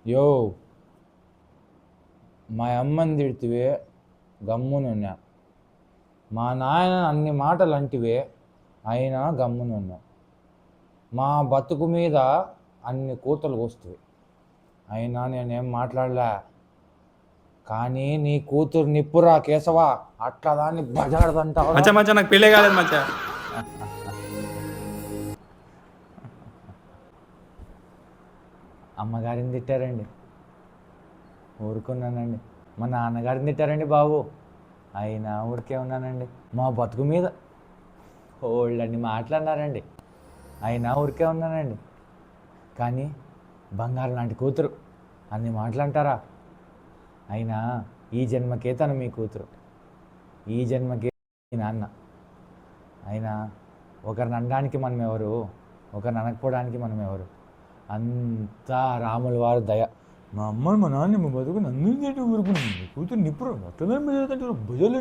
యో మా అమ్మని తిడితివే గమ్మునున్నా, మా నాయన అన్ని మాటలు అంటివే అయినా గమ్మునున్నా, మా బతుకు మీద అన్ని కూతలు కోస్తువి అయినా నేనేం మాట్లాడలే. కానీ నీ కూతురు నిప్పురా కేశవా, అట్లా దాన్ని బజాడదంటావా? మచ్చా మచ్చా నాకు పెళ్ళే కాలేదు మచ్చా. అమ్మగారిని తిట్టారండి, ఊరుకున్నానండి. మా నాన్నగారిని తిట్టారండి బాబు, అయినా ఊరికే ఉన్నానండి. మా బతుకు మీద ఓళ్ళని మాట్లాడినారండి, అయినా ఊరికే ఉన్నానండి. కానీ బంగారం లాంటి కూతురు అన్ని మాటలంటారా? అయినా ఈ జన్మకే తను మీ కూతురు, ఈ జన్మకే మీ నాన్న. అయినా ఒకరిని అనడానికి మనం ఎవరు, ఒకరిని అనకపోవడానికి మనం ఎవరు? అంతా రాముల వారి దయ. మా అమ్మ మా నాన్న మా బతుకు నన్ను ఊరుకున్నాను, కూతురు నిప్పుడు అట్లా భుజాలు